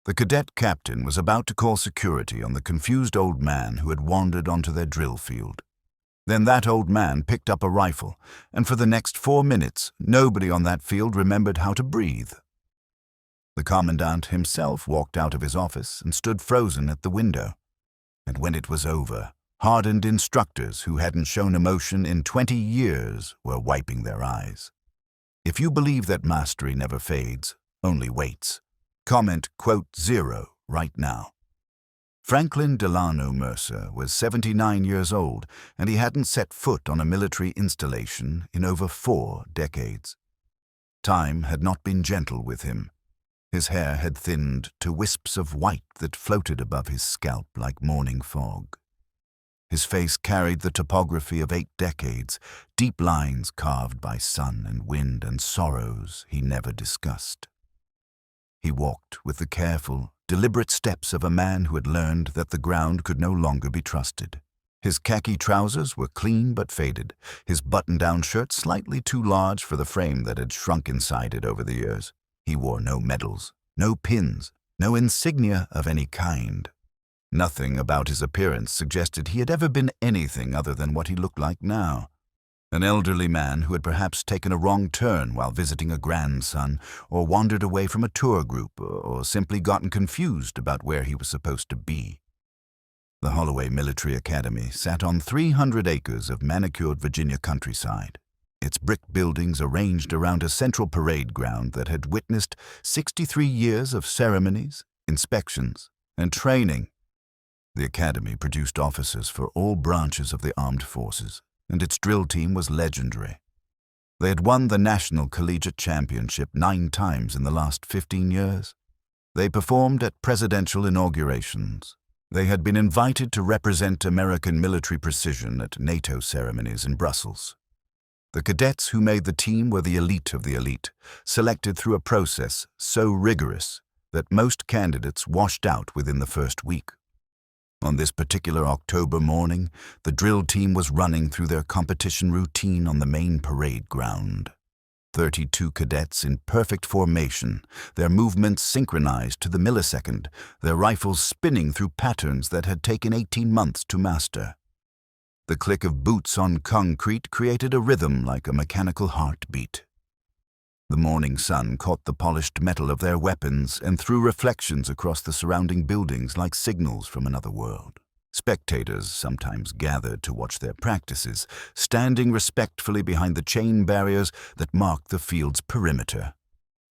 The cadet captain was about to call security on the confused old man who had wandered onto their drill field. Then that old man picked up a rifle, and for the next 4 minutes, nobody on that field remembered how to breathe. The commandant himself walked out of his office and stood frozen at the window. And when it was over, hardened instructors who hadn't shown emotion in 20 years were wiping their eyes. If you believe that mastery never fades, only waits, comment "0" right now. Franklin Delano Mercer was 79 years old, and he hadn't set foot on a military installation in over 4 decades. Time had not been gentle with him. His hair had thinned to wisps of white that floated above his scalp like morning fog. His face carried the topography of 8 decades, deep lines carved by sun and wind and sorrows he never discussed. He walked with the careful, deliberate steps of a man who had learned that the ground could no longer be trusted. His khaki trousers were clean but faded, his button-down shirt slightly too large for the frame that had shrunk inside it over the years. He wore no medals, no pins, no insignia of any kind. Nothing about his appearance suggested he had ever been anything other than what he looked like now. An elderly man who had perhaps taken a wrong turn while visiting a grandson, or wandered away from a tour group, or simply gotten confused about where he was supposed to be. The Holloway Military Academy sat on 300 acres of manicured Virginia countryside, its brick buildings arranged around a central parade ground that had witnessed 63 years of ceremonies, inspections, and training. The academy produced officers for all branches of the armed forces, and its drill team was legendary. They had won the National Collegiate Championship 9 times in the last 15 years. They performed at presidential inaugurations. They had been invited to represent American military precision at NATO ceremonies in Brussels. The cadets who made the team were the elite of the elite, selected through a process so rigorous that most candidates washed out within the first week. On this particular October morning, the drill team was running through their competition routine on the main parade ground. 32 cadets in perfect formation, their movements synchronized to the millisecond, their rifles spinning through patterns that had taken 18 months to master. The click of boots on concrete created a rhythm like a mechanical heartbeat. The morning sun caught the polished metal of their weapons and threw reflections across the surrounding buildings like signals from another world. Spectators sometimes gathered to watch their practices, standing respectfully behind the chain barriers that marked the field's perimeter.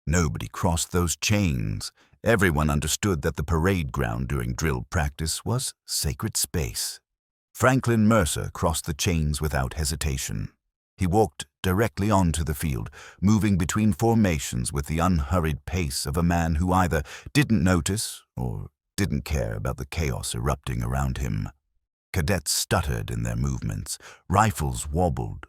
Nobody crossed those chains. Everyone understood that the parade ground during drill practice was sacred space. Franklin Mercer crossed the chains without hesitation. He walked directly onto the field, moving between formations with the unhurried pace of a man who either didn't notice or didn't care about the chaos erupting around him. Cadets stuttered in their movements, rifles wobbled.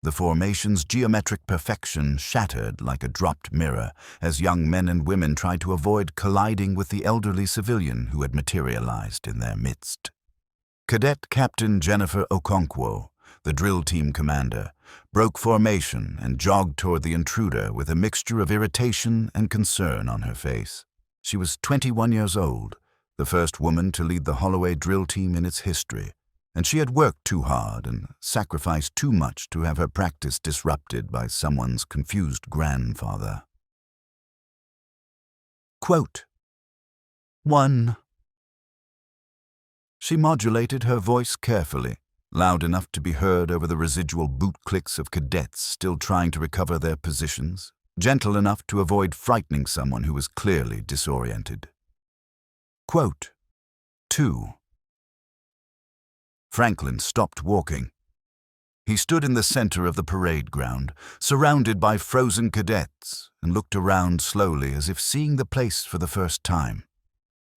The formation's geometric perfection shattered like a dropped mirror as young men and women tried to avoid colliding with the elderly civilian who had materialized in their midst. Cadet Captain Jennifer Okonkwo, the drill team commander, broke formation and jogged toward the intruder with a mixture of irritation and concern on her face. She was 21 years old, the first woman to lead the Holloway drill team in its history, and she had worked too hard and sacrificed too much to have her practice disrupted by someone's confused grandfather. Quote 1. She modulated her voice carefully, loud enough to be heard over the residual boot clicks of cadets still trying to recover their positions, gentle enough to avoid frightening someone who was clearly disoriented. Quote 2. Franklin stopped walking. He stood in the center of the parade ground, surrounded by frozen cadets, and looked around slowly as if seeing the place for the first time.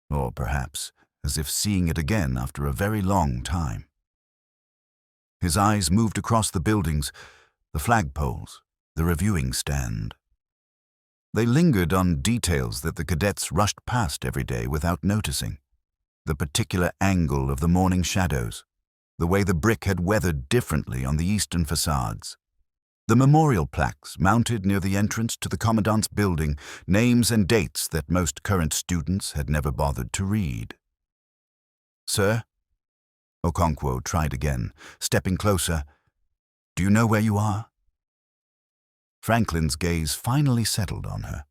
Or perhaps as if seeing it again after a very long time. His eyes moved across the buildings, the flagpoles, the reviewing stand. They lingered on details that the cadets rushed past every day without noticing. The particular angle of the morning shadows, the way the brick had weathered differently on the eastern facades, The memorial plaques mounted near the entrance to the commandant's building, names and dates that most current students had never bothered to read. "Sir?" Okonkwo tried again, stepping closer. "Do you know where you are?" Franklin's gaze finally settled on her.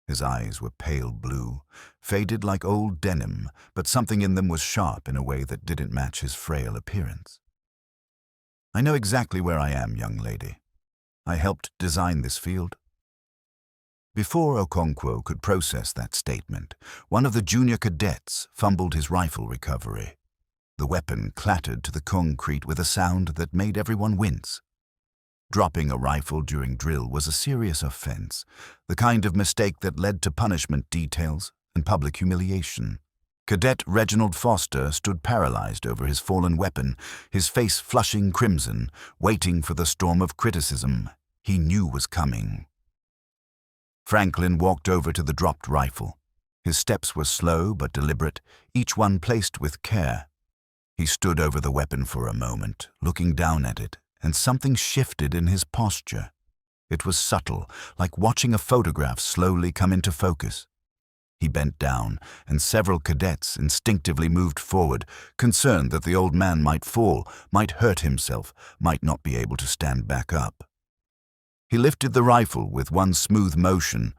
His eyes were pale blue, faded like old denim, but something in them was sharp in a way that didn't match his frail appearance. "I know exactly where I am, young lady. I helped design this field." Before Okonkwo could process that statement, one of the junior cadets fumbled his rifle recovery. The weapon clattered to the concrete with a sound that made everyone wince. Dropping a rifle during drill was a serious offense, the kind of mistake that led to punishment details and public humiliation. Cadet Reginald Foster stood paralyzed over his fallen weapon, his face flushing crimson, waiting for the storm of criticism he knew was coming. Franklin walked over to the dropped rifle. His steps were slow but deliberate, each one placed with care. He stood over the weapon for a moment, looking down at it, and something shifted in his posture. It was subtle, like watching a photograph slowly come into focus. He bent down, and several cadets instinctively moved forward, concerned that the old man might fall, might hurt himself, might not be able to stand back up. He lifted the rifle with one smooth motion.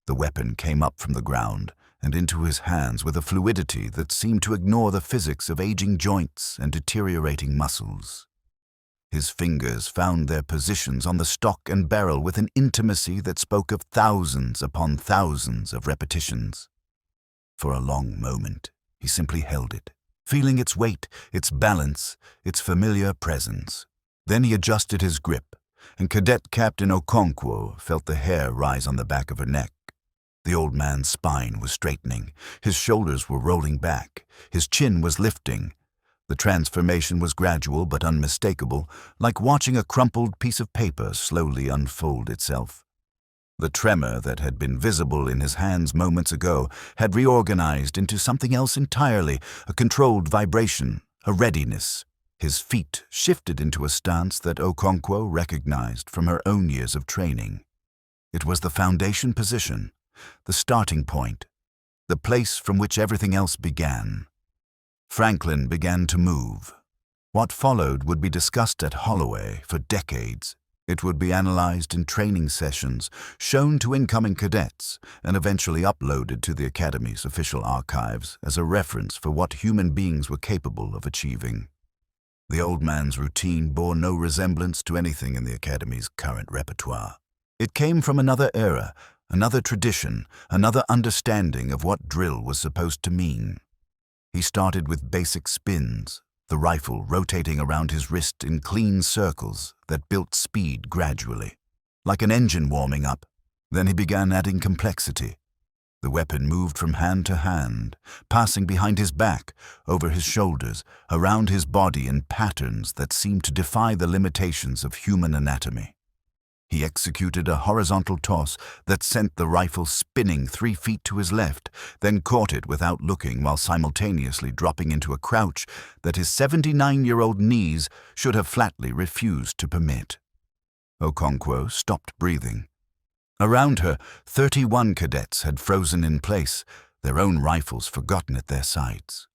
The weapon came up from the ground and into his hands with a fluidity that seemed to ignore the physics of aging joints and deteriorating muscles. His fingers found their positions on the stock and barrel with an intimacy that spoke of thousands upon thousands of repetitions. For a long moment, he simply held it, feeling its weight, its balance, its familiar presence. Then he adjusted his grip, and Cadet Captain Okonkwo felt the hair rise on the back of her neck. The old man's spine was straightening, his shoulders were rolling back, his chin was lifting. The transformation was gradual but unmistakable, like watching a crumpled piece of paper slowly unfold itself. The tremor that had been visible in his hands moments ago had reorganized into something else entirely, a controlled vibration, a readiness. His feet shifted into a stance that Okonkwo recognized from her own years of training. It was the foundation position, the starting point, the place from which everything else began. Franklin began to move. What followed would be discussed at Holloway for decades. It would be analyzed in training sessions, shown to incoming cadets, and eventually uploaded to the Academy's official archives as a reference for what human beings were capable of achieving. The old man's routine bore no resemblance to anything in the Academy's current repertoire. It came from another era, another tradition, another understanding of what drill was supposed to mean. He started with basic spins, the rifle rotating around his wrist in clean circles that built speed gradually, like an engine warming up. Then he began adding complexity. The weapon moved from hand to hand, passing behind his back, over his shoulders, around his body in patterns that seemed to defy the limitations of human anatomy. He executed a horizontal toss that sent the rifle spinning 3 feet to his left, then caught it without looking while simultaneously dropping into a crouch that his 79-year-old knees should have flatly refused to permit. Okonkwo stopped breathing. Around her, 31 cadets had frozen in place, their own rifles forgotten at their sides.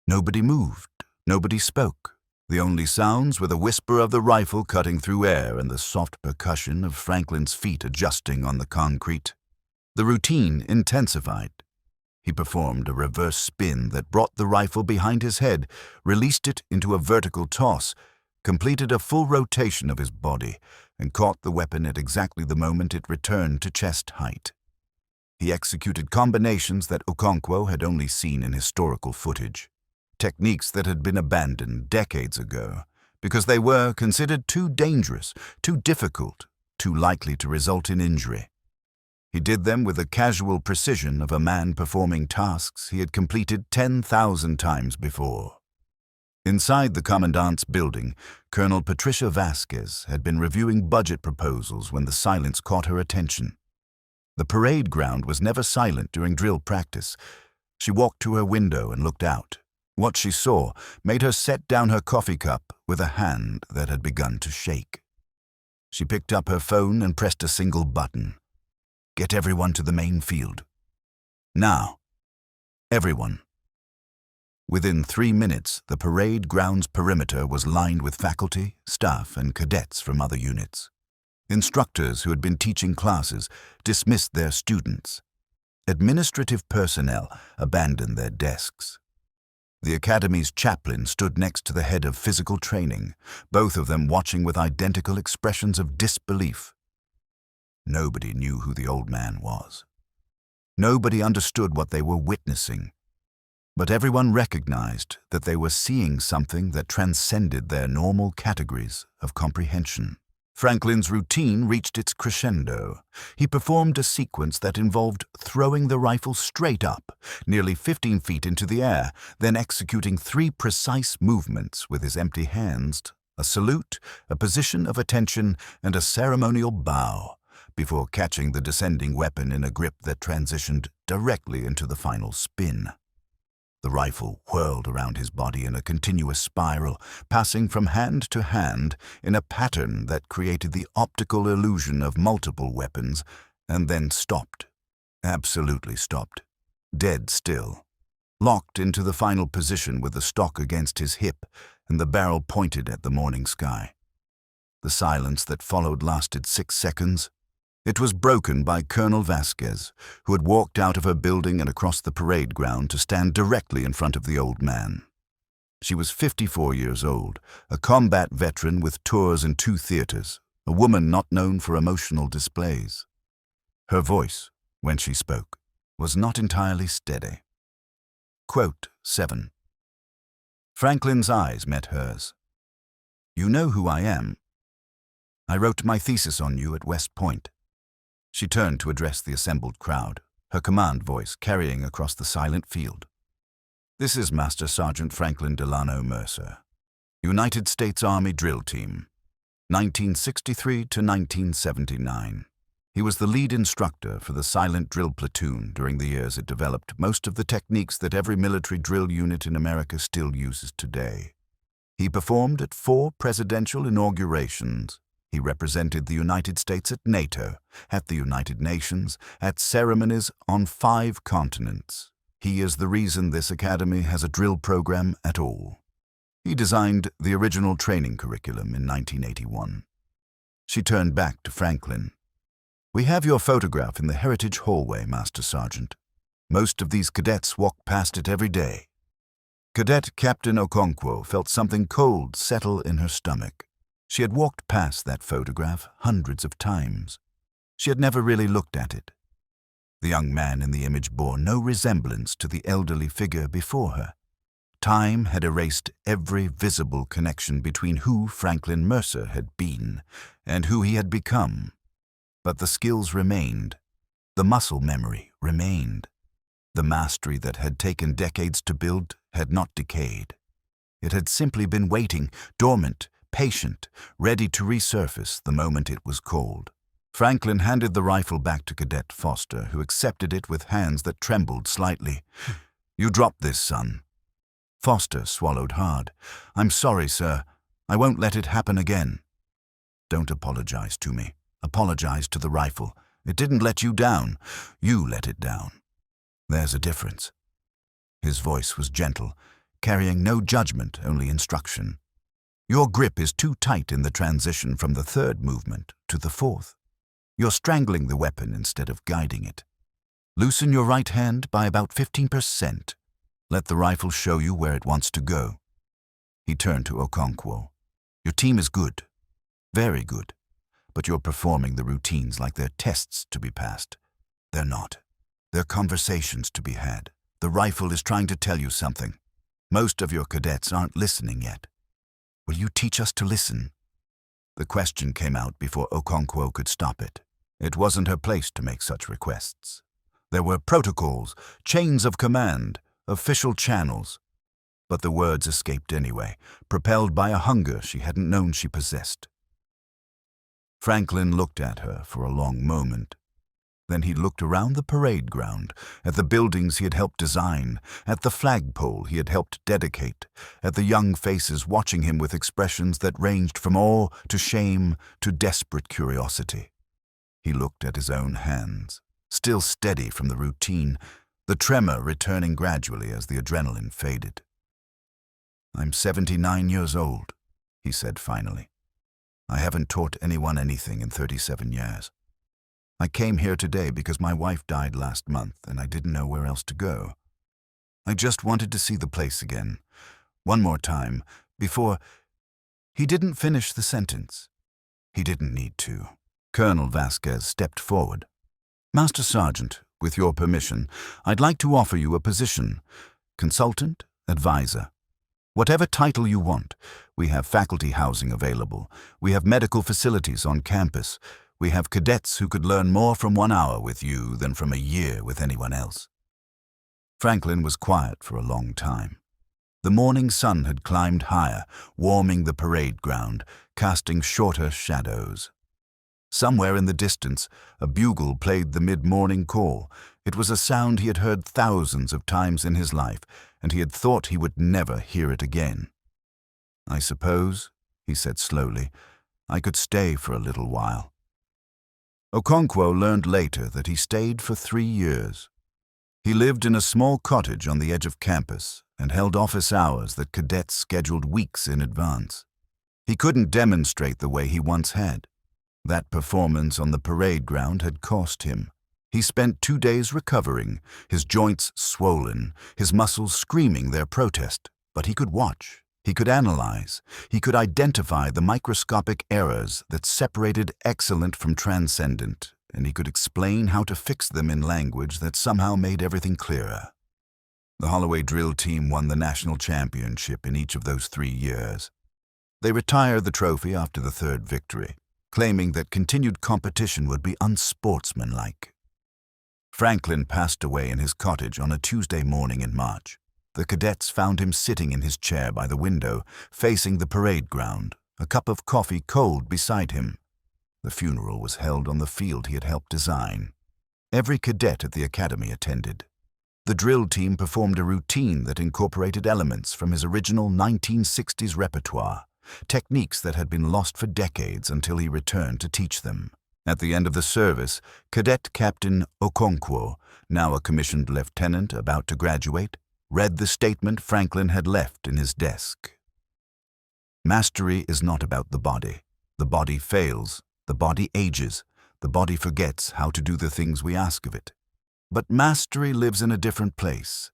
Nobody moved, nobody spoke. The only sounds were the whisper of the rifle cutting through air and the soft percussion of Franklin's feet adjusting on the concrete. The routine intensified. He performed a reverse spin that brought the rifle behind his head, released it into a vertical toss, completed a full rotation of his body, and caught the weapon at exactly the moment it returned to chest height. He executed combinations that Okonkwo had only seen in historical footage. Techniques that had been abandoned decades ago because they were considered too dangerous, too difficult, too likely to result in injury. He did them with the casual precision of a man performing tasks he had completed 10,000 times before. Inside the commandant's building, Colonel Patricia Vasquez had been reviewing budget proposals when the silence caught her attention. The parade ground was never silent during drill practice. She walked to her window and looked out. What she saw made her set down her coffee cup with a hand that had begun to shake. She picked up her phone and pressed a single button. "Get everyone to the main field. Now. Everyone." Within 3 minutes, the parade grounds perimeter was lined with faculty, staff, and cadets from other units. Instructors who had been teaching classes dismissed their students. Administrative personnel abandoned their desks. The academy's chaplain stood next to the head of physical training, both of them watching with identical expressions of disbelief. Nobody knew who the old man was. Nobody understood what they were witnessing. But everyone recognized that they were seeing something that transcended their normal categories of comprehension. Franklin's routine reached its crescendo. He performed a sequence that involved throwing the rifle straight up, nearly 15 feet into the air, then executing 3 precise movements with his empty hands, a salute, a position of attention, and a ceremonial bow, before catching the descending weapon in a grip that transitioned directly into the final spin. The rifle whirled around his body in a continuous spiral, passing from hand to hand in a pattern that created the optical illusion of multiple weapons, and then stopped. Absolutely stopped. Dead still. Locked into the final position with the stock against his hip and the barrel pointed at the morning sky. The silence that followed lasted 6 seconds. It was broken by Colonel Vasquez, who had walked out of her building and across the parade ground to stand directly in front of the old man. She was 54 years old, a combat veteran with tours in 2 theaters, a woman not known for emotional displays. Her voice, when she spoke, was not entirely steady. Quote 7. Franklin's eyes met hers. "You know who I am. I wrote my thesis on you at West Point." She turned to address the assembled crowd, her command voice carrying across the silent field. "This is Master Sergeant Franklin Delano Mercer, United States Army Drill Team, 1963 to 1979. He was the lead instructor for the silent drill platoon during the years it developed most of the techniques that every military drill unit in America still uses today. He performed at 4 presidential inaugurations. He represented the United States at NATO, at the United Nations, at ceremonies on 5 continents. He is the reason this academy has a drill program at all. He designed the original training curriculum in 1981. She turned back to Franklin. "We have your photograph in the Heritage Hallway, Master Sergeant. Most of these cadets walk past it every day." Cadet Captain Okonkwo felt something cold settle in her stomach. She had walked past that photograph hundreds of times. She had never really looked at it. The young man in the image bore no resemblance to the elderly figure before her. Time had erased every visible connection between who Franklin Mercer had been and who he had become. But the skills remained. The muscle memory remained. The mastery that had taken decades to build had not decayed. It had simply been waiting, dormant, patient, ready to resurface the moment it was called. Franklin handed the rifle back to Cadet Foster, who accepted it with hands that trembled slightly. "You dropped this, son." Foster swallowed hard. "I'm sorry, sir. I won't let it happen again." "Don't apologize to me. Apologize to the rifle. It didn't let you down. You let it down. There's a difference." His voice was gentle, carrying no judgment, only instruction. "Your grip is too tight in the transition from the 3rd movement to the 4th. You're strangling the weapon instead of guiding it. Loosen your right hand by about 15%. Let the rifle show you where it wants to go." He turned to Okonkwo. "Your team is good. Very good. But you're performing the routines like they're tests to be passed. They're not. They're conversations to be had. The rifle is trying to tell you something. Most of your cadets aren't listening yet. Will you teach us to listen?" The question came out before Okonkwo could stop it. It wasn't her place to make such requests. There were protocols, chains of command, official channels. But the words escaped anyway, propelled by a hunger she hadn't known she possessed. Franklin looked at her for a long moment. Then he looked around the parade ground, at the buildings he had helped design, at the flagpole he had helped dedicate, at the young faces watching him with expressions that ranged from awe to shame to desperate curiosity. He looked at his own hands, still steady from the routine, the tremor returning gradually as the adrenaline faded. "I'm 79 years old," he said finally. "I haven't taught anyone anything in 37 years. I came here today because my wife died last month and I didn't know where else to go. I just wanted to see the place again, one more time, before—" He didn't finish the sentence. He didn't need to. Colonel Vasquez stepped forward. "Master Sergeant, with your permission, I'd like to offer you a position. Consultant, advisor. Whatever title you want. We have faculty housing available. We have medical facilities on campus. We have cadets who could learn more from 1 hour with you than from a year with anyone else." Franklin was quiet for a long time. The morning sun had climbed higher, warming the parade ground, casting shorter shadows. Somewhere in the distance, a bugle played the mid-morning call. It was a sound he had heard thousands of times in his life, and he had thought he would never hear it again. "I suppose," he said slowly, "I could stay for a little while." Okonkwo learned later that he stayed for 3 years. He lived in a small cottage on the edge of campus and held office hours that cadets scheduled weeks in advance. He couldn't demonstrate the way he once had. That performance on the parade ground had cost him. He spent 2 days recovering, his joints swollen, his muscles screaming their protest, but he could watch. He could analyze. He could identify the microscopic errors that separated excellent from transcendent, and he could explain how to fix them in language that somehow made everything clearer. The Holloway drill team won the national championship in each of those 3 years. They retired the trophy after the 3rd victory, claiming that continued competition would be unsportsmanlike. Franklin passed away in his cottage on a Tuesday morning in March. The cadets found him sitting in his chair by the window, facing the parade ground, a cup of coffee cold beside him. The funeral was held on the field he had helped design. Every cadet at the academy attended. The drill team performed a routine that incorporated elements from his original 1960s repertoire, techniques that had been lost for decades until he returned to teach them. At the end of the service, Cadet Captain Okonkwo, now a commissioned lieutenant about to graduate, read the statement Franklin had left in his desk. "Mastery is not about the body. The body fails, the body ages, the body forgets how to do the things we ask of it. But mastery lives in a different place.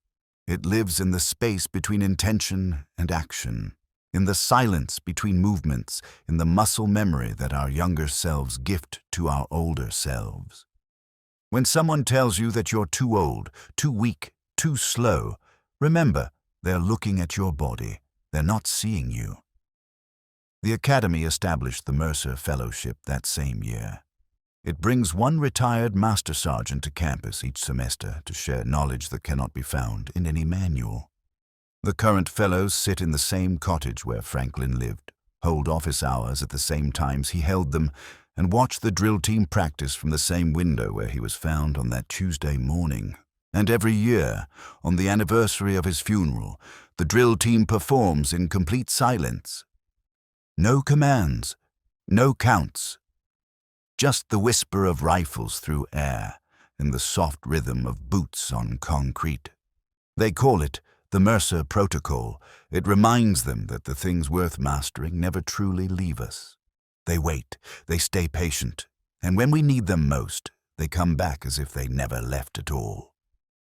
It lives in the space between intention and action, in the silence between movements, in the muscle memory that our younger selves gift to our older selves. When someone tells you that you're too old, too weak, too slow, remember, they're looking at your body. They're not seeing you." The Academy established the Mercer Fellowship that same year. It brings one retired master sergeant to campus each semester to share knowledge that cannot be found in any manual. The current fellows sit in the same cottage where Franklin lived, hold office hours at the same times he held them, and watch the drill team practice from the same window where he was found on that Tuesday morning. And every year, on the anniversary of his funeral, the drill team performs in complete silence. No commands, no counts. Just the whisper of rifles through air and the soft rhythm of boots on concrete. They call it the Mercer Protocol. It reminds them that the things worth mastering never truly leave us. They wait, they stay patient, and when we need them most, they come back as if they never left at all.